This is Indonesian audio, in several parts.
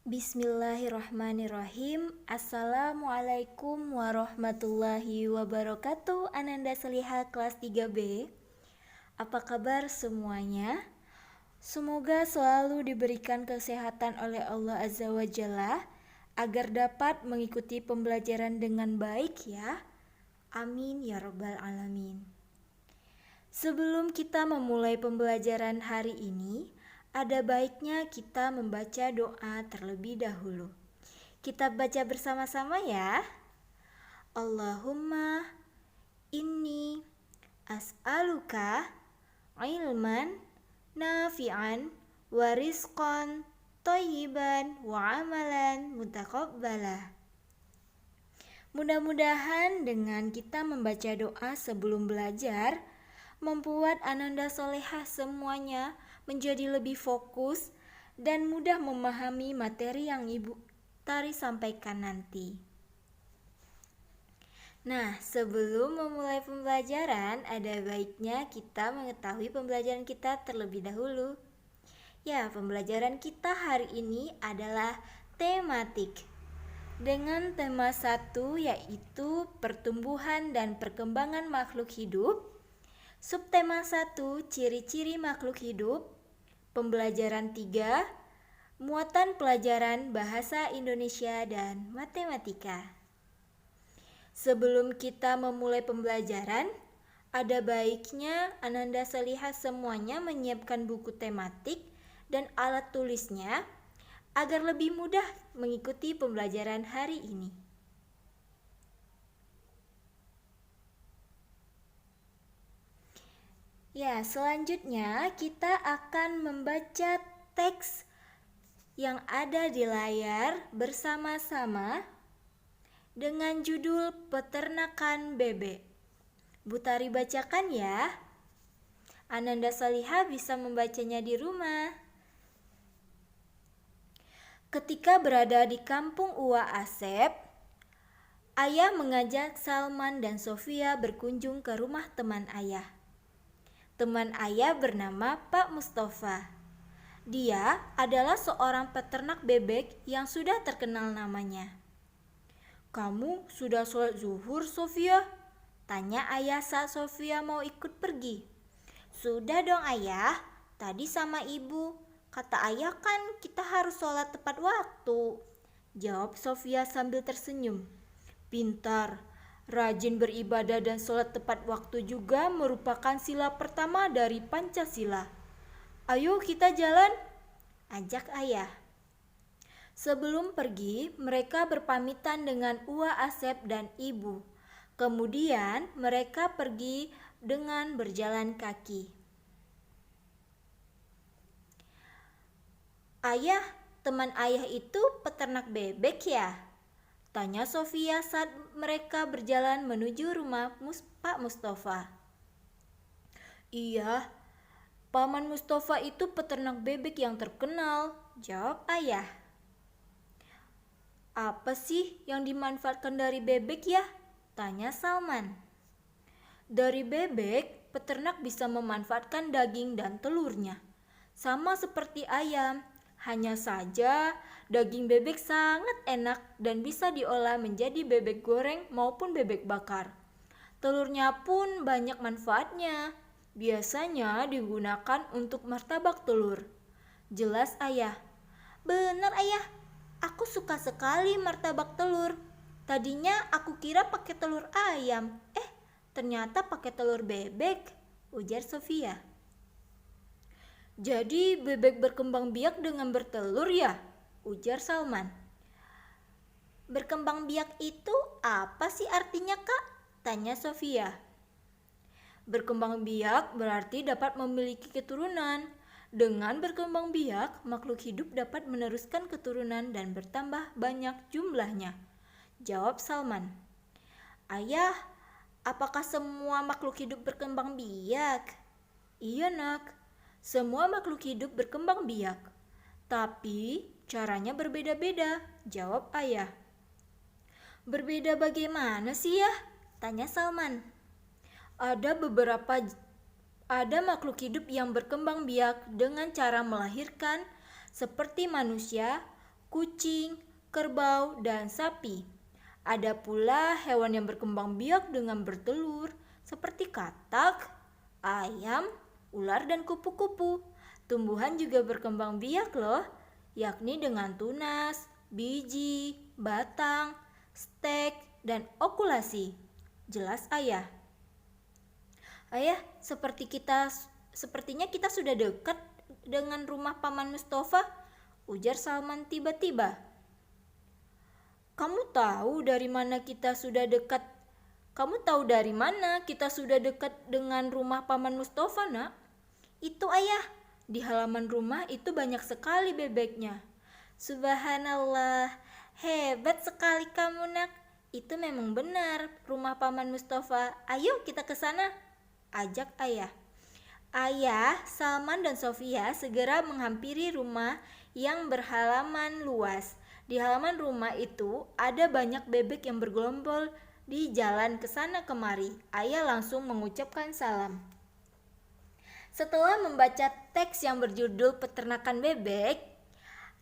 Bismillahirrahmanirrahim. Assalamualaikum warahmatullahi wabarakatuh. Ananda Seliha kelas 3B. Apa kabar semuanya? Semoga selalu diberikan kesehatan oleh Allah Azza wa Jalla agar dapat mengikuti pembelajaran dengan baik ya. Amin ya rabbal alamin. Sebelum kita memulai pembelajaran hari ini, ada baiknya kita membaca doa terlebih dahulu. Kita baca bersama-sama ya. Allahumma inni as'aluka ilman nafi'an wa rizqan thayyiban wa amalan mutaqabbala. Mudah-mudahan dengan kita membaca doa sebelum belajar membuat Ananda Solehah semuanya menjadi lebih fokus dan mudah memahami materi yang Ibu Tari sampaikan nanti. Nah, sebelum memulai pembelajaran, ada baiknya kita mengetahui pembelajaran kita terlebih dahulu. Ya, pembelajaran kita hari ini adalah tematik. Dengan tema 1 yaitu pertumbuhan dan perkembangan makhluk hidup. Subtema 1, ciri-ciri makhluk hidup. Pembelajaran 3, muatan pelajaran bahasa Indonesia dan matematika. Sebelum kita memulai pembelajaran, ada baiknya Ananda Seliha semuanya menyiapkan buku tematik dan alat tulisnya agar lebih mudah mengikuti pembelajaran hari ini. Ya, selanjutnya kita akan membaca teks yang ada di layar bersama-sama dengan judul Peternakan Bebek. Bu Tari bacakan ya. Ananda Saliha bisa membacanya di rumah. Ketika berada di kampung Uwa Asep, ayah mengajak Salman dan Sofia berkunjung ke rumah teman ayah. Teman ayah bernama Pak Mustafa. Dia adalah seorang peternak bebek yang sudah terkenal namanya. "Kamu sudah sholat zuhur, Sofia?" tanya ayah saat Sofia mau ikut pergi. "Sudah dong ayah, tadi sama ibu. Kata ayah kan kita harus sholat tepat waktu," jawab Sofia sambil tersenyum. "Pintar. Rajin beribadah dan sholat tepat waktu juga merupakan sila pertama dari Pancasila. Ayo kita jalan," ajak ayah. Sebelum pergi, mereka berpamitan dengan Uwa Asep dan ibu. Kemudian mereka pergi dengan berjalan kaki. "Ayah, teman ayah itu peternak bebek ya?" tanya Sofia saat mereka berjalan menuju rumah Pak Mustafa. "Iya, Paman Mustafa itu peternak bebek yang terkenal," jawab ayah. "Apa sih yang dimanfaatkan dari bebek ya?" tanya Salman. "Dari bebek, peternak bisa memanfaatkan daging dan telurnya. Sama seperti ayam, hanya saja daging bebek sangat enak dan bisa diolah menjadi bebek goreng maupun bebek bakar. Telurnya pun banyak manfaatnya. Biasanya digunakan untuk martabak telur," jelas ayah. "Benar ayah, aku suka sekali martabak telur. Tadinya aku kira pakai telur ayam, ternyata pakai telur bebek," ujar Sofia. "Jadi bebek berkembang biak dengan bertelur ya?" ujar Salman. "Berkembang biak itu apa sih artinya, Kak?" tanya Sofia. "Berkembang biak berarti dapat memiliki keturunan. Dengan berkembang biak, makhluk hidup dapat meneruskan keturunan dan bertambah banyak jumlahnya," jawab Salman. "Ayah, apakah semua makhluk hidup berkembang biak?" "Iya nak, semua makhluk hidup berkembang biak. Tapi caranya berbeda-beda," jawab ayah. "Berbeda bagaimana sih ya?" tanya Salman. Ada makhluk hidup yang berkembang biak dengan cara melahirkan seperti manusia, kucing, kerbau, dan sapi. Ada pula hewan yang berkembang biak dengan bertelur seperti katak, ayam, ular, dan kupu-kupu. Tumbuhan juga berkembang biak loh, yakni dengan tunas, biji, batang, stek, dan okulasi. Jelas ayah? Ayah, sepertinya kita sudah dekat dengan rumah Paman Mustafa, ujar Salman tiba-tiba. Kamu tahu dari mana kita sudah dekat dengan rumah Paman Mustafa, nak? Itu ayah, di halaman rumah itu banyak sekali bebeknya. Subhanallah, hebat sekali kamu, nak. Itu memang benar rumah Paman Mustafa. Ayo kita ke sana, ajak ayah. Ayah, Salman, dan Sofia segera menghampiri rumah yang berhalaman luas. Di halaman rumah itu ada banyak bebek yang bergelombol di jalan ke sana kemari. Ayah langsung mengucapkan salam. Setelah membaca teks yang berjudul Peternakan Bebek,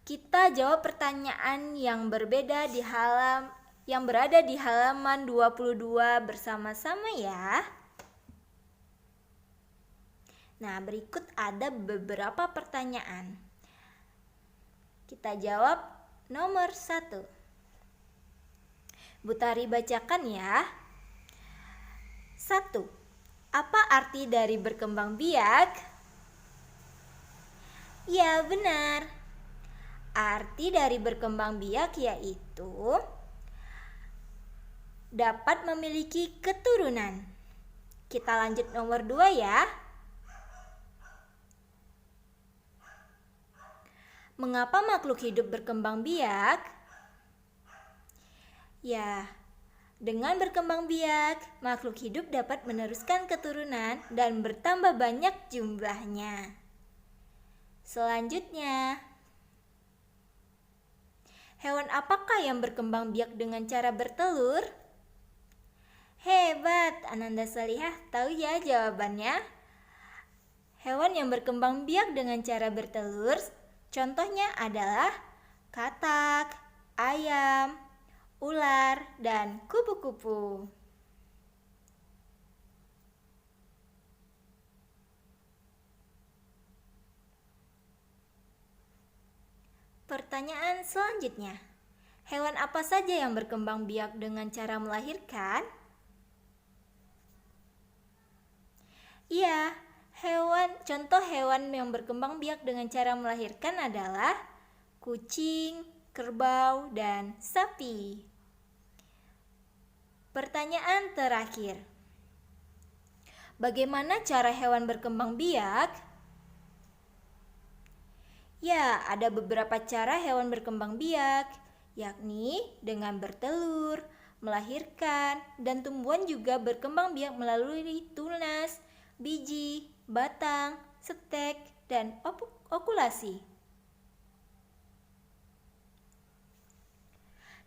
kita jawab pertanyaan yang berbeda yang berada di halaman 22 bersama-sama ya. Nah, berikut ada beberapa pertanyaan. Kita jawab. Nomor 1. Bu Tari bacakan ya. 1. Apa arti dari berkembang biak? Ya, benar. Arti dari berkembang biak yaitu dapat memiliki keturunan. Kita lanjut nomor 2 ya. Mengapa makhluk hidup berkembang biak? Ya, dengan berkembang biak, makhluk hidup dapat meneruskan keturunan dan bertambah banyak jumlahnya. Selanjutnya, hewan apakah yang berkembang biak dengan cara bertelur? Hebat, Ananda Salihah tahu ya jawabannya. Hewan yang berkembang biak dengan cara bertelur contohnya adalah katak, ayam, ular, dan kupu-kupu. Pertanyaan selanjutnya, hewan apa saja yang berkembang biak dengan cara melahirkan? Iya, contoh hewan yang berkembang biak dengan cara melahirkan adalah kucing, kerbau, dan sapi. Pertanyaan terakhir. Bagaimana cara hewan berkembang biak? Ya, ada beberapa cara hewan berkembang biak, yakni dengan bertelur, melahirkan, dan tumbuhan juga berkembang biak melalui tunas, biji, batang, stek, dan okulasi.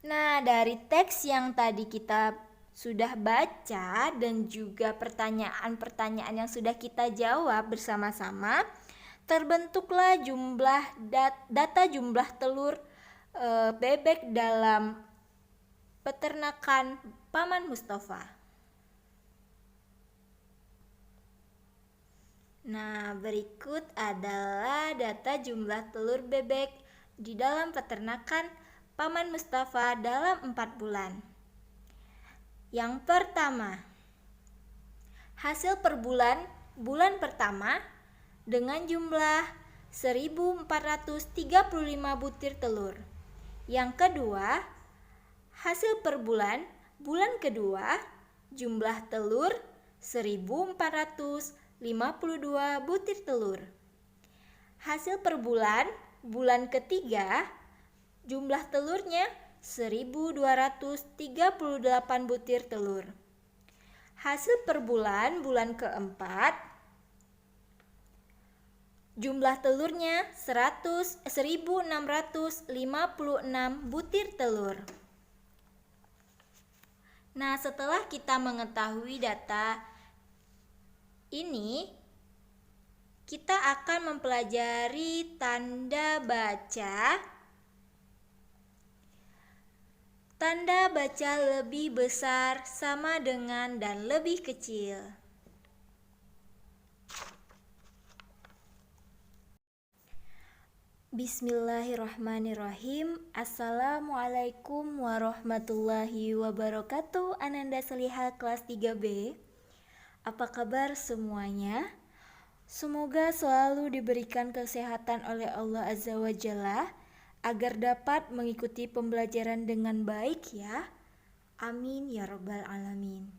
Nah, dari teks yang tadi kita sudah baca dan juga pertanyaan-pertanyaan yang sudah kita jawab bersama-sama, terbentuklah data jumlah telur bebek dalam peternakan Paman Mustafa. Nah, berikut adalah data jumlah telur bebek di dalam peternakan Paman Mustafa dalam 4 bulan. Yang pertama, hasil per bulan pertama dengan jumlah 1.435 butir telur. Yang kedua, hasil per bulan kedua jumlah telur 1.452 butir telur. Hasil per bulan ketiga jumlah telurnya 1.238 butir telur. Hasil per bulan keempat jumlah telurnya 1.656 butir telur. Nah, setelah kita mengetahui data ini, kita akan mempelajari tanda baca Tanda baca lebih besar sama dengan dan lebih kecil. Bismillahirrahmanirrahim. Assalamualaikum warahmatullahi wabarakatuh. Ananda Seliha kelas 3B. Apa kabar semuanya? Semoga selalu diberikan kesehatan oleh Allah Azza wa Jalla agar dapat mengikuti pembelajaran dengan baik ya. Amin ya rabbal alamin.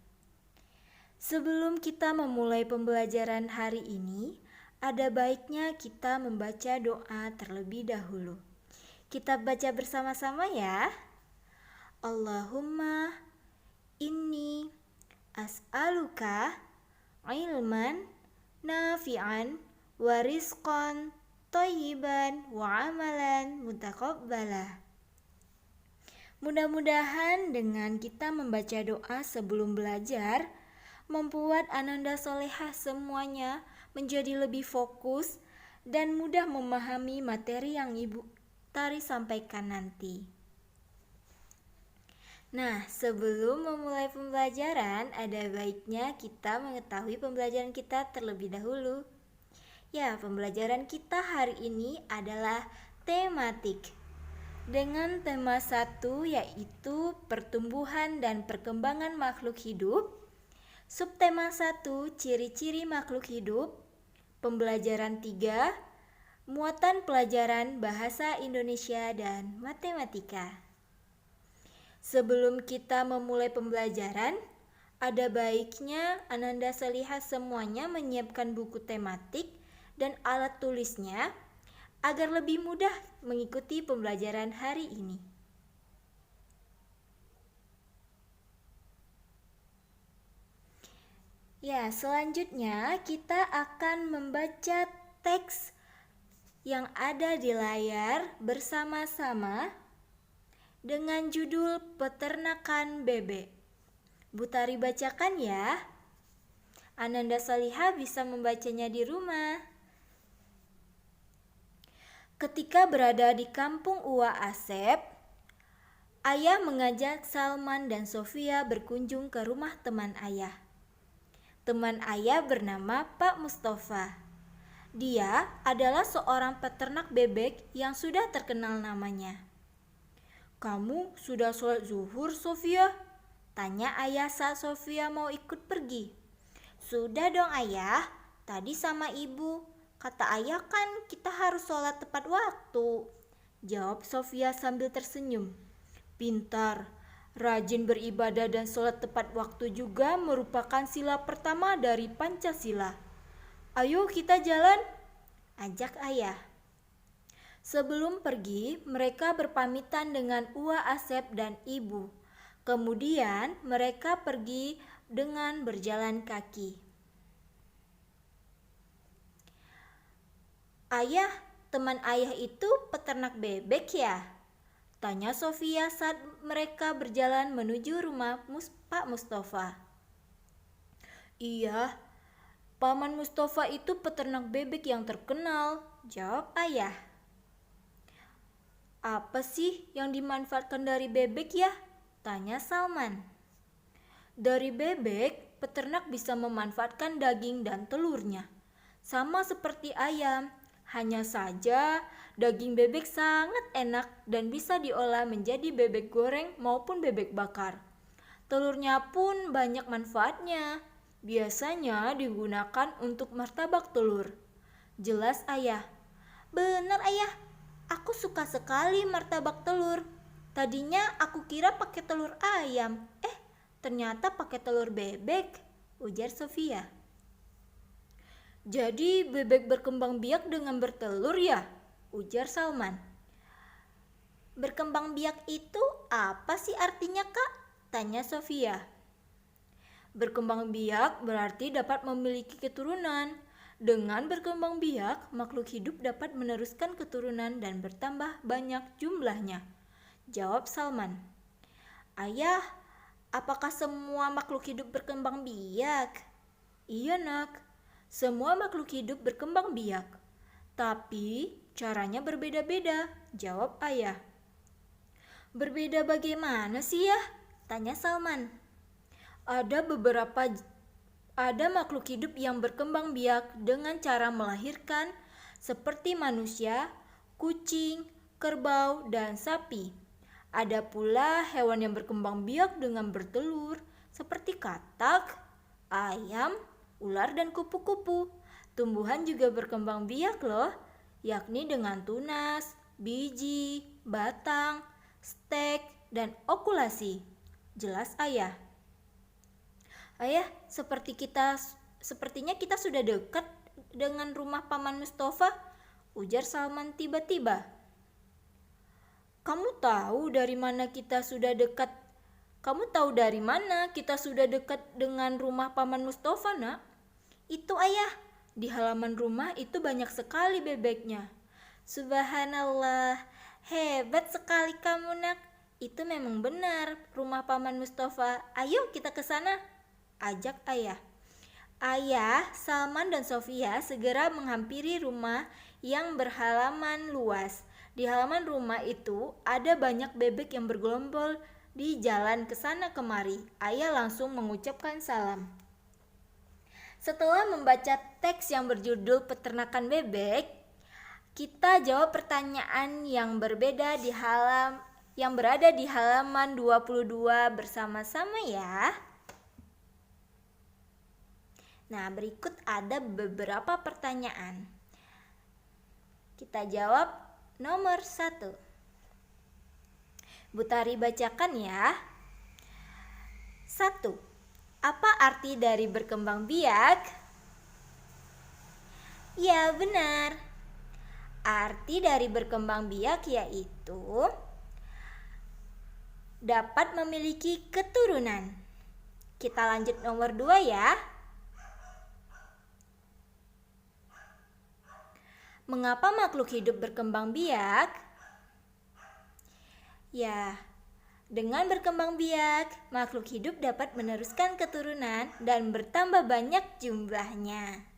Sebelum kita memulai pembelajaran hari ini, ada baiknya kita membaca doa terlebih dahulu. Kita baca bersama-sama ya. Allahumma inni as'aluka ilman nafi'an wa rizqan thayyiban wa amalan mutaqabbala. Mudah-mudahan dengan kita membaca doa sebelum belajar membuat Ananda Solehah semuanya menjadi lebih fokus dan mudah memahami materi yang Ibu Tari sampaikan nanti. Nah, sebelum memulai pembelajaran, ada baiknya kita mengetahui pembelajaran kita terlebih dahulu. Ya, pembelajaran kita hari ini adalah tematik. Dengan tema 1 yaitu pertumbuhan dan perkembangan makhluk hidup. Subtema 1, ciri-ciri makhluk hidup. Pembelajaran 3, muatan pelajaran bahasa Indonesia dan matematika. Sebelum kita memulai pembelajaran, ada baiknya Ananda Seliha semuanya menyiapkan buku tematik dan alat tulisnya agar lebih mudah mengikuti pembelajaran hari ini. Ya, selanjutnya kita akan membaca teks yang ada di layar bersama-sama dengan judul Peternakan Bebek. Bu Tari bacakan ya. Ananda Seliha bisa membacanya di rumah. Ketika berada di kampung Uwa Asep, ayah mengajak Salman dan Sofia berkunjung ke rumah teman ayah. Teman ayah bernama Pak Mustafa. Dia adalah seorang peternak bebek yang sudah terkenal namanya. "Kamu sudah sholat zuhur, Sofia?" tanya ayah saat Sofia mau ikut pergi. "Sudah dong ayah, tadi sama ibu. Kata ayah kan kita harus sholat tepat waktu," jawab Sofia sambil tersenyum. "Pintar, rajin beribadah dan sholat tepat waktu juga merupakan sila pertama dari Pancasila. Ayo kita jalan," ajak ayah. Sebelum pergi, mereka berpamitan dengan Uwa Asep dan ibu. Kemudian mereka pergi dengan berjalan kaki. "Ayah, teman ayah itu peternak bebek ya?" tanya Sofia saat mereka berjalan menuju rumah Pak Mustafa. "Iya, Paman Mustafa itu peternak bebek yang terkenal," jawab ayah. "Apa sih yang dimanfaatkan dari bebek ya?" tanya Salman. "Dari bebek, peternak bisa memanfaatkan daging dan telurnya. Sama seperti ayam. Hanya saja, daging bebek sangat enak dan bisa diolah menjadi bebek goreng maupun bebek bakar. Telurnya pun banyak manfaatnya. Biasanya digunakan untuk martabak telur," jelas ayah. "Benar ayah, aku suka sekali martabak telur. Tadinya aku kira pakai telur ayam. Ternyata pakai telur bebek," ujar Sofia. "Jadi bebek berkembang biak dengan bertelur ya?" ujar Salman. "Berkembang biak itu apa sih artinya, Kak?" tanya Sofia. "Berkembang biak berarti dapat memiliki keturunan. Dengan berkembang biak, makhluk hidup dapat meneruskan keturunan dan bertambah banyak jumlahnya," jawab Salman. "Ayah, apakah semua makhluk hidup berkembang biak?" "Iya nak, semua makhluk hidup berkembang biak. Tapi caranya berbeda-beda," jawab ayah. Berbeda bagaimana sih ya? Tanya Salman. Ada makhluk hidup yang berkembang biak dengan cara melahirkan seperti manusia, kucing, kerbau, dan sapi. Ada pula hewan yang berkembang biak dengan bertelur seperti katak, ayam, ular, dan kupu-kupu. Tumbuhan juga berkembang biak loh, yakni dengan tunas, biji, batang, stek, dan okulasi. Jelas ayah. Ayah, sepertinya kita sudah dekat dengan rumah Paman Mustafa, ujar Salman tiba-tiba. Kamu tahu dari mana kita sudah dekat dengan rumah Paman Mustafa, nak? Itu ayah, di halaman rumah itu banyak sekali bebeknya. Subhanallah, hebat sekali kamu, nak. Itu memang benar rumah Paman Mustafa. Ayo kita ke sana, ajak ayah. Ayah, Salman dan Sofia segera menghampiri rumah yang berhalaman luas. Di halaman rumah itu ada banyak bebek yang bergelombol di jalan ke sana kemari. Ayah langsung mengucapkan salam. Setelah membaca teks yang berjudul Peternakan Bebek, kita jawab pertanyaan yang berbeda yang berada di halaman 22 bersama-sama ya. Nah, berikut ada beberapa pertanyaan. Kita jawab nomor 1. Butari bacakan ya. 1. Apa arti dari berkembang biak? Ya, benar. Arti dari berkembang biak yaitu dapat memiliki keturunan. Kita lanjut nomor 2 ya. Mengapa makhluk hidup berkembang biak? Ya, dengan berkembang biak, makhluk hidup dapat meneruskan keturunan dan bertambah banyak jumlahnya.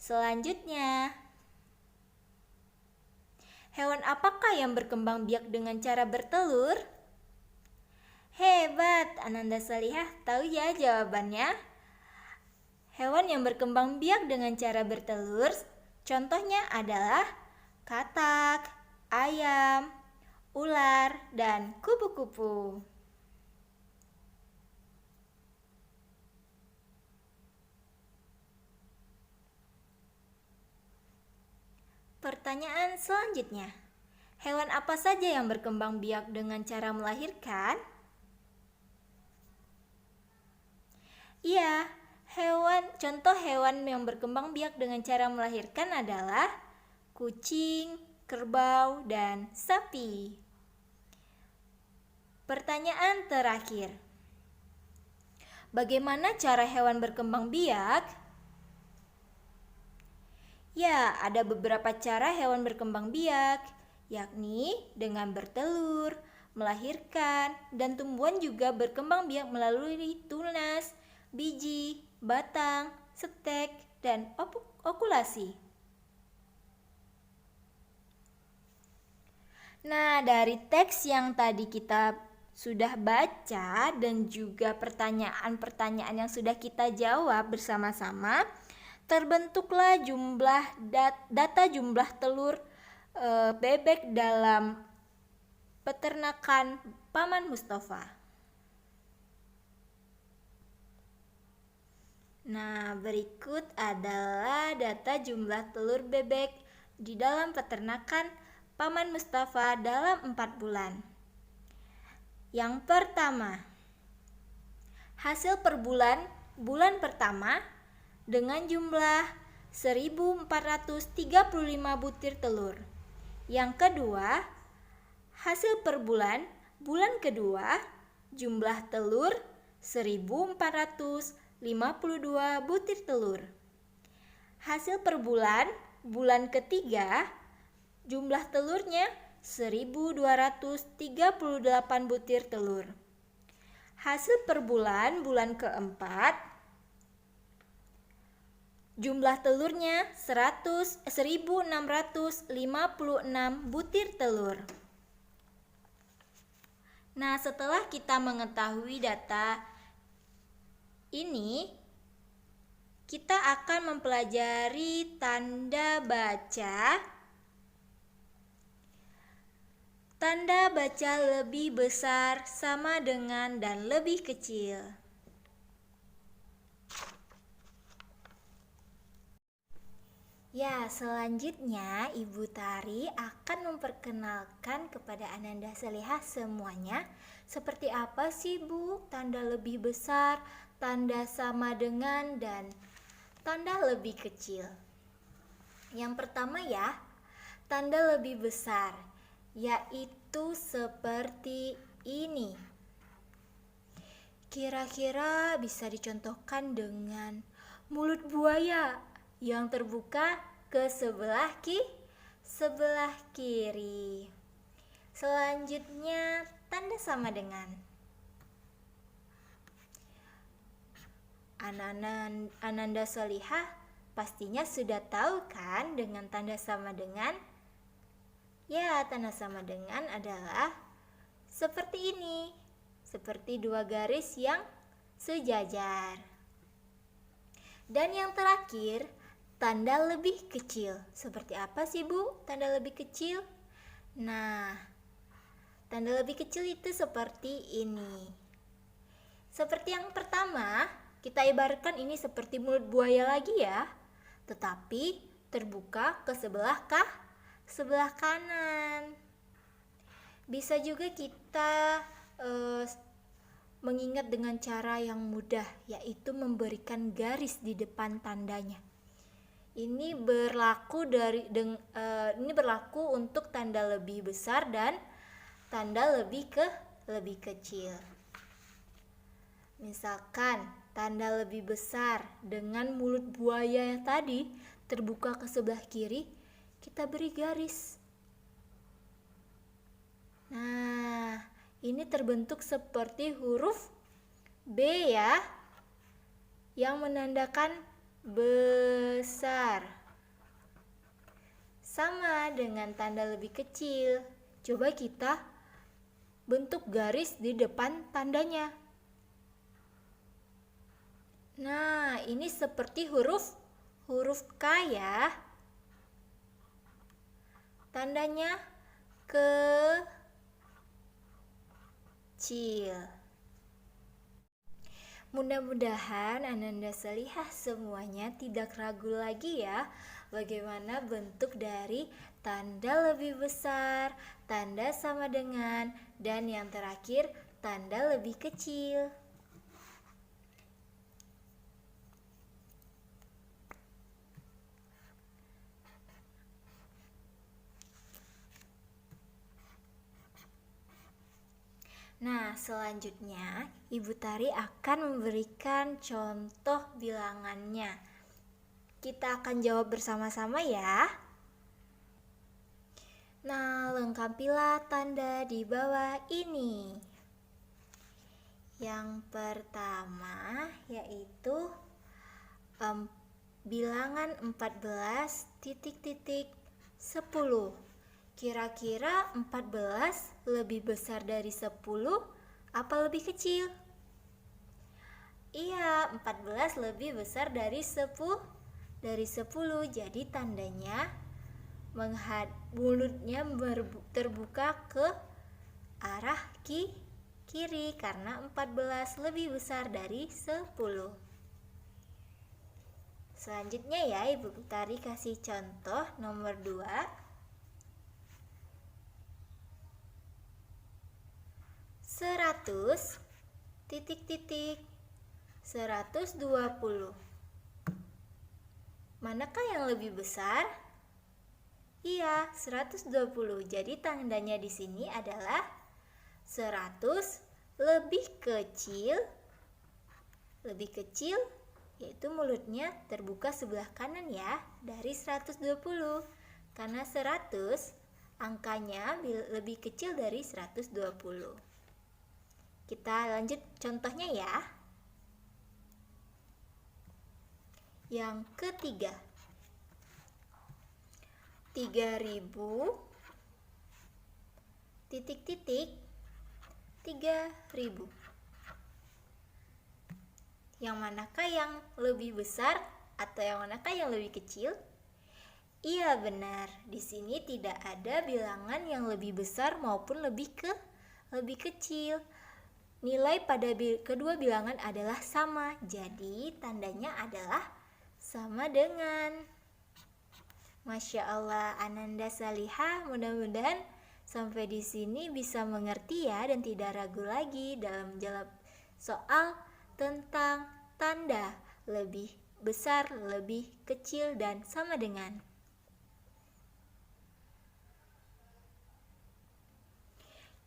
Selanjutnya, hewan apakah yang berkembang biak dengan cara bertelur? Hebat, Ananda Salihah tahu ya jawabannya. Hewan yang berkembang biak dengan cara bertelur contohnya adalah katak, ayam, ular, dan kupu-kupu. Pertanyaan selanjutnya. Hewan apa saja yang berkembang biak dengan cara melahirkan? Iya, contoh hewan yang berkembang biak dengan cara melahirkan adalah kucing, kerbau, dan sapi. Pertanyaan terakhir. Bagaimana cara hewan berkembang biak? Ya, ada beberapa cara hewan berkembang biak, yakni dengan bertelur, melahirkan, dan tumbuhan juga berkembang biak melalui tunas, biji, batang, stek, dan okulasi. Nah, dari teks yang tadi kita sudah baca dan juga pertanyaan-pertanyaan yang sudah kita jawab bersama-sama, terbentuklah data jumlah telur bebek dalam peternakan Paman Mustafa. Nah, berikut adalah data jumlah telur bebek di dalam peternakan Paman Mustafa dalam 4 bulan. Yang pertama, hasil per bulan pertama dengan jumlah 1.435 butir telur. Yang kedua, hasil per bulan kedua jumlah telur 1.452 butir telur. Hasil per bulan ketiga jumlah telurnya 1.238 butir telur. Hasil per bulan keempat jumlah telurnya 1.656 butir telur. Nah, setelah kita mengetahui data ini, kita akan mempelajari tanda baca. Tanda baca lebih besar, sama dengan, dan lebih kecil. Ya, selanjutnya Ibu Tari akan memperkenalkan kepada Ananda Selihah semuanya seperti apa sih Bu tanda lebih besar, tanda sama dengan, dan tanda lebih kecil. Yang pertama ya, tanda lebih besar, yaitu seperti ini. Kira-kira bisa dicontohkan dengan mulut buaya yang terbuka ke sebelah kiri. Selanjutnya tanda sama dengan. Ananda Selihah pastinya sudah tahu kan dengan tanda sama dengan? Ya, tanda sama dengan adalah seperti ini. Seperti dua garis yang sejajar. Dan yang terakhir, tanda lebih kecil. Seperti apa sih Bu tanda lebih kecil? Nah, tanda lebih kecil itu seperti ini. Seperti yang pertama, kita ibaratkan ini seperti mulut buaya lagi ya. Tetapi terbuka ke sebelah kanan. Bisa juga kita mengingat dengan cara yang mudah, yaitu memberikan garis di depan tandanya. Ini berlaku untuk tanda lebih besar dan tanda lebih kecil. Misalkan tanda lebih besar dengan mulut buaya yang tadi terbuka ke sebelah kiri, kita beri garis. Nah, ini terbentuk seperti huruf B ya, yang menandakan besar. Sama dengan tanda lebih kecil. Coba kita bentuk garis di depan tandanya. Nah, ini seperti huruf K ya. Tandanya kecil. Mudah-mudahan Ananda Selihah semuanya tidak ragu lagi ya bagaimana bentuk dari tanda lebih besar, tanda sama dengan, dan yang terakhir tanda lebih kecil. Nah, selanjutnya Ibu Tari akan memberikan contoh bilangannya. Kita akan jawab bersama-sama ya. Nah, lengkapilah tanda di bawah ini. Yang pertama yaitu bilangan 14,10. Kira-kira 14 lebih besar dari 10 apa lebih kecil? Iya, 14 lebih besar dari 10. Jadi tandanya mulutnya terbuka ke arah kiri karena 14 lebih besar dari 10. Selanjutnya ya, Ibu Tari kasih contoh nomor 2. 100 120. Manakah yang lebih besar? Iya, 120. Jadi tandanya di sini adalah 100 lebih kecil, yaitu mulutnya terbuka sebelah kanan ya, dari 120. Karena 100 angkanya lebih kecil dari 120. Kita lanjut contohnya ya. Yang ketiga, 3.000 3.000. Yang manakah yang lebih besar atau yang manakah yang lebih kecil? Iya benar, di sini tidak ada bilangan yang lebih besar maupun lebih kecil. Nilai pada kedua bilangan adalah sama, jadi tandanya adalah sama dengan. Masya Allah, Ananda Salihah, mudah-mudahan sampai di sini bisa mengerti ya dan tidak ragu lagi dalam menjawab soal tentang tanda lebih besar, lebih kecil, dan sama dengan.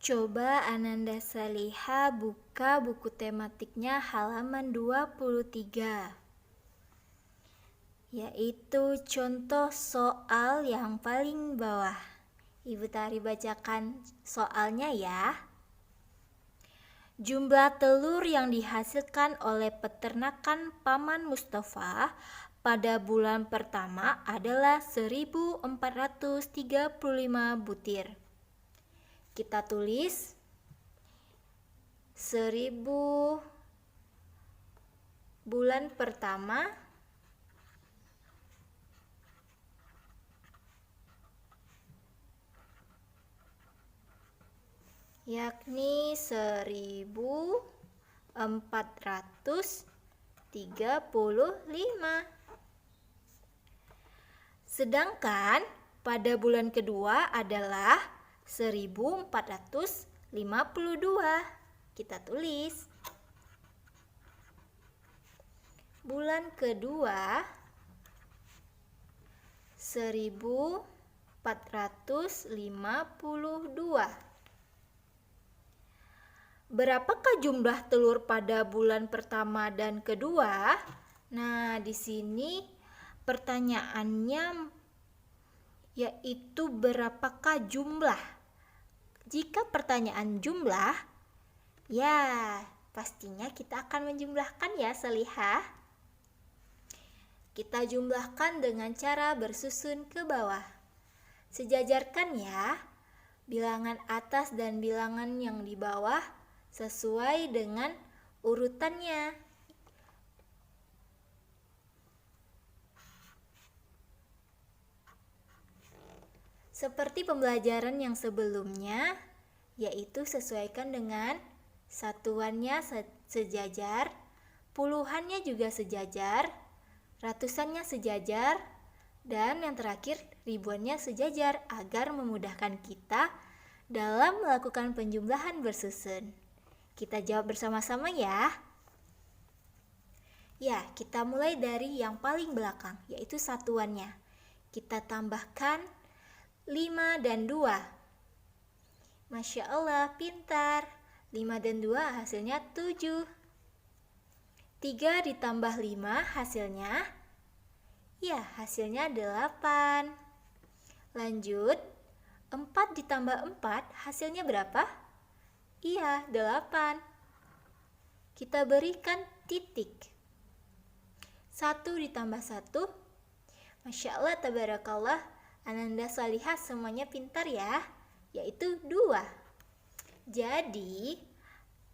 Coba Ananda Salihah buka buku tematiknya halaman 23, yaitu contoh soal yang paling bawah. Ibu Tari bacakan soalnya ya. Jumlah telur yang dihasilkan oleh peternakan Paman Mustafa pada bulan pertama adalah 1435 butir. Kita tulis 1000 bulan pertama yakni 1435. Sedangkan pada bulan kedua adalah 1452. Kita tulis bulan kedua 1452. Berapakah jumlah telur pada bulan pertama dan kedua? Nah, di sini pertanyaannya yaitu berapakah jumlah? Jika pertanyaan jumlah, ya pastinya kita akan menjumlahkan ya Salihah. Kita jumlahkan dengan cara bersusun ke bawah. Sejajarkan ya bilangan atas dan bilangan yang di bawah sesuai dengan urutannya. Seperti pembelajaran yang sebelumnya, yaitu sesuaikan dengan satuannya sejajar, puluhannya juga sejajar, ratusannya sejajar, dan yang terakhir ribuannya sejajar agar memudahkan kita dalam melakukan penjumlahan bersusun. Kita jawab bersama-sama ya. Ya, kita mulai dari yang paling belakang, yaitu satuannya. Kita tambahkan 5 dan 2. Masya Allah, pintar. 5 dan 2 hasilnya 7. 3 ditambah 5 hasilnya? Ya, hasilnya 8. Lanjut, 4 ditambah 4 hasilnya berapa? Iya, 8. Kita berikan titik. 1 ditambah 1. Masya Allah, tabarakallah. Ananda Salihah semuanya pintar ya, yaitu 2. Jadi,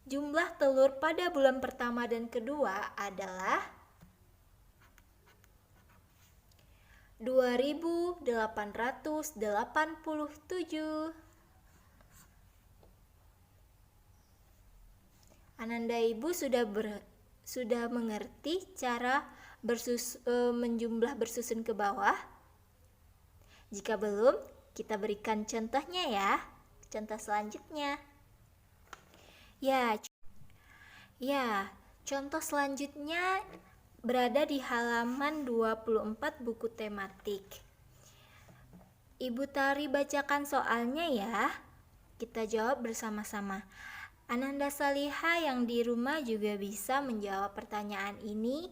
jumlah telur pada bulan pertama dan kedua adalah 2887. Ananda Ibu sudah mengerti cara menjumlah bersusun ke bawah? Jika belum, kita berikan contohnya ya. Contoh selanjutnya. Ya, contoh selanjutnya berada di halaman 24 buku tematik. Ibu Tari bacakan soalnya ya. Kita jawab bersama-sama. Ananda Salihah yang di rumah juga bisa menjawab pertanyaan ini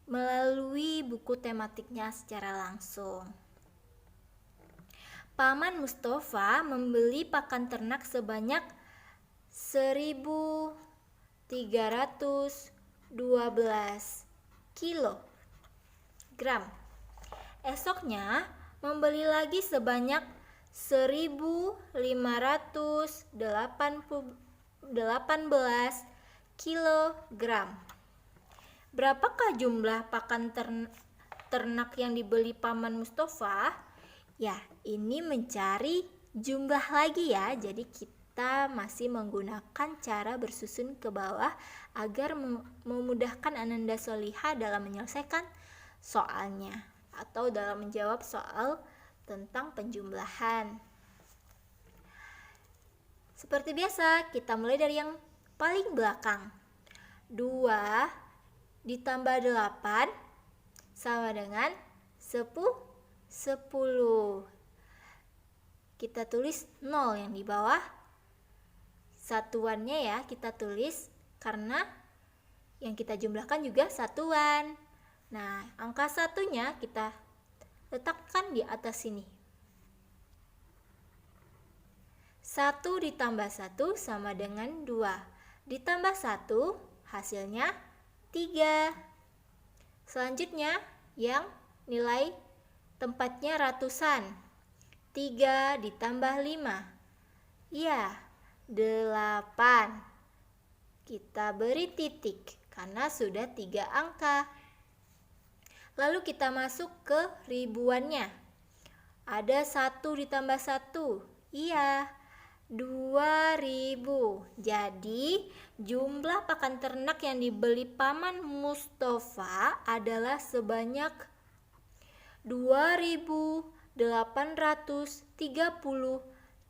melalui buku tematiknya secara langsung. Paman Mustafa membeli pakan ternak sebanyak 1312 kilogram. Esoknya membeli lagi sebanyak 1580 kilogram. Berapakah jumlah pakan ternak yang dibeli Paman Mustafa? Ya, ini mencari jumlah lagi ya. Jadi kita masih menggunakan cara bersusun ke bawah agar memudahkan Ananda Solihah dalam menyelesaikan soalnya atau dalam menjawab soal tentang penjumlahan. Seperti biasa, kita mulai dari yang paling belakang. 2 ditambah 8 sama dengan 10. Kita tulis 0 yang di bawah. Satuannya ya kita tulis karena yang kita jumlahkan juga satuan. Nah, angka satunya kita letakkan di atas sini. 1 ditambah 1 sama dengan 2. Ditambah 1 hasilnya 3. Selanjutnya yang nilai tempatnya ratusan. 3 ditambah 5. Ya, 8. Kita beri titik karena sudah 3 angka. Lalu kita masuk ke ribuannya. Ada 1 ditambah 1. Iya, 2000. Jadi jumlah pakan ternak yang dibeli Paman Mustafa adalah sebanyak 2830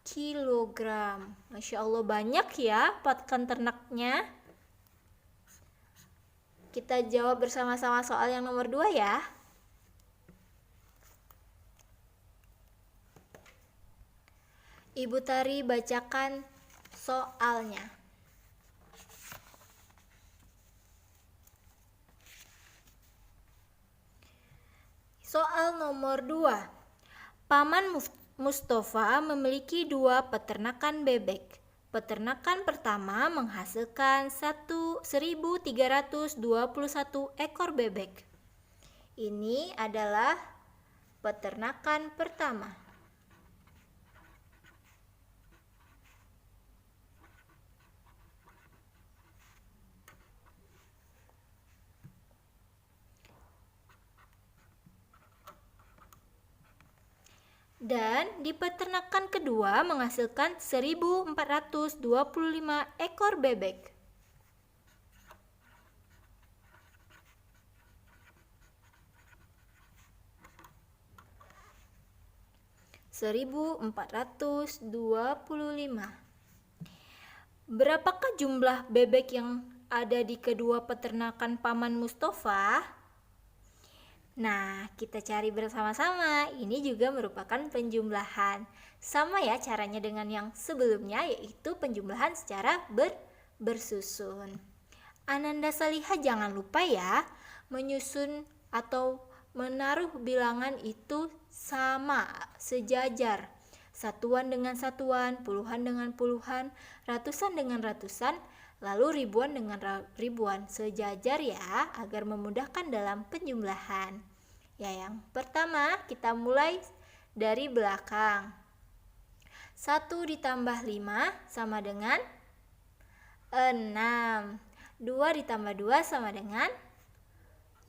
kilogram. Masya Allah, banyak ya pakan ternaknya. Kita jawab bersama-sama soal yang nomor 2 ya. Ibu Tari bacakan soalnya. Soal nomor 2. Paman Mustafa memiliki 2 peternakan bebek. Peternakan pertama menghasilkan 1.321 ekor bebek. Ini adalah peternakan pertama. Dan di peternakan kedua menghasilkan 1.425 ekor bebek. Berapakah jumlah bebek yang ada di kedua peternakan Paman Mustafa? Nah, kita cari bersama-sama. Ini juga merupakan penjumlahan. Sama ya caranya dengan yang sebelumnya, yaitu penjumlahan secara bersusun. Ananda Solihah jangan lupa ya, menyusun atau menaruh bilangan itu sama, sejajar. Satuan dengan satuan, puluhan dengan puluhan, ratusan dengan ratusan, lalu ribuan dengan ribuan, sejajar ya, agar memudahkan dalam penjumlahan. Ya, yang pertama kita mulai dari belakang. 1 ditambah 5 sama dengan 6. 2 ditambah 2 sama dengan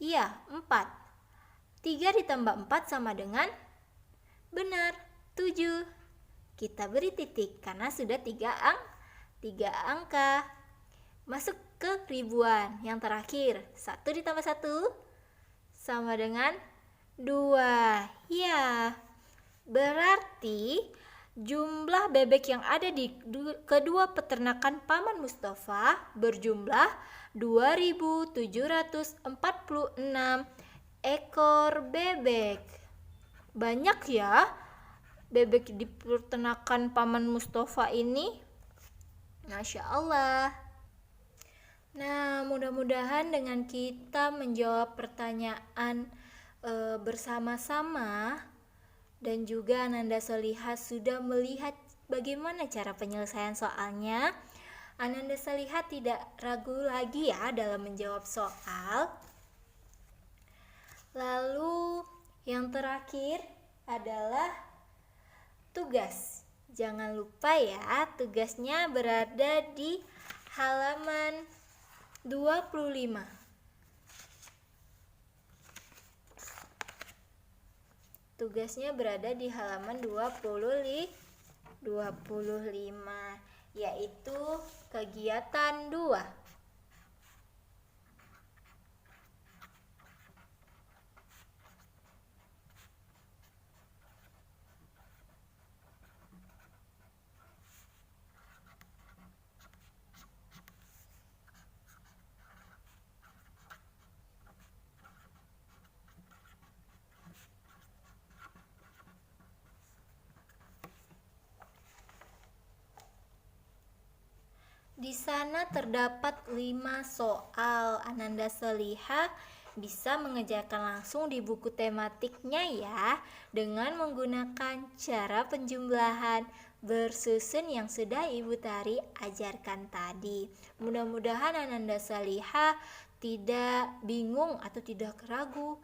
4. 3 ditambah 4 sama dengan benar 7. Kita beri titik karena sudah 3 angka. Masuk ke ribuan. Yang terakhir, 1 ditambah 1 sama dengan 2. Ya, berarti jumlah bebek yang ada di kedua peternakan Paman Mustafa berjumlah 2.746 ekor bebek. Banyak ya bebek di peternakan Paman Mustafa ini. Masya Allah. Nah, mudah-mudahan dengan kita menjawab pertanyaan bersama-sama dan juga Ananda Solihah sudah melihat bagaimana cara penyelesaian soalnya, Ananda Solihah tidak ragu lagi ya dalam menjawab soal. Lalu yang terakhir adalah tugas. Jangan lupa ya, tugasnya berada di halaman 25. Tugasnya berada di halaman 25, yaitu kegiatan 2. Di sana terdapat 5 soal. Ananda Seliha bisa mengerjakan langsung di buku tematiknya ya, dengan menggunakan cara penjumlahan bersusun yang sudah Ibu Tari ajarkan tadi. Mudah-mudahan Ananda Seliha tidak bingung atau tidak ragu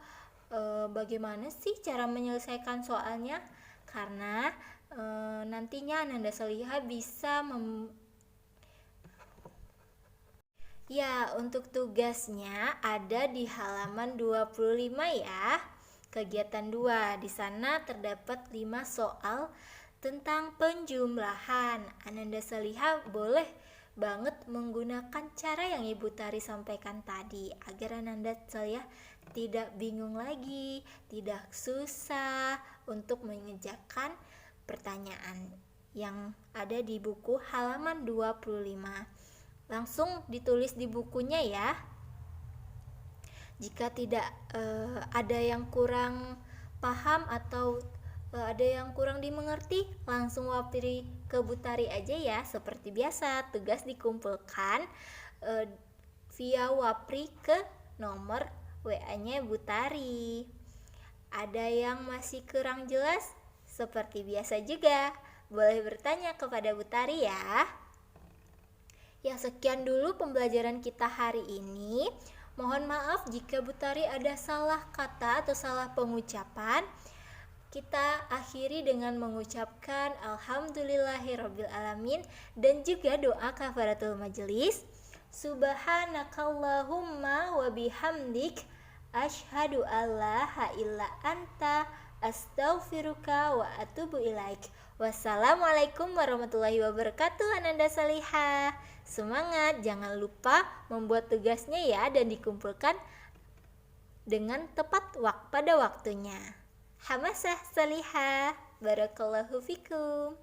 bagaimana sih cara menyelesaikan soalnya, karena nantinya Ananda Seliha bisa Ya, untuk tugasnya ada di halaman 25 ya. Kegiatan 2. Di sana terdapat 5 soal tentang penjumlahan. Ananda Seliha boleh banget menggunakan cara yang Ibu Tari sampaikan tadi agar Ananda Seliha tidak bingung lagi, tidak susah untuk mengerjakan pertanyaan yang ada di buku halaman 25. Langsung ditulis di bukunya ya. Jika tidak ada yang kurang paham atau ada yang kurang dimengerti, langsung wapri ke Bu Tari aja ya. Seperti biasa, tugas dikumpulkan via wapri ke nomor WA-nya Bu Tari. Ada yang masih kurang jelas? Seperti biasa juga, boleh bertanya kepada Bu Tari ya. Ya, sekian dulu pembelajaran kita hari ini. Mohon maaf jika Bu Tari ada salah kata atau salah pengucapan. Kita akhiri dengan mengucapkan Alhamdulillahirrabbilalamin dan juga doa kafaratul majelis. Subhanakallahumma wa bihamdik asyhadu alla ilaha illa anta astaghfiruka wa atubu ilaik. Wassalamualaikum warahmatullahi wabarakatuh. Ananda Seliha, semangat, jangan lupa membuat tugasnya ya dan dikumpulkan dengan tepat pada waktunya. Hamasah Seliha, barakallahu fikum.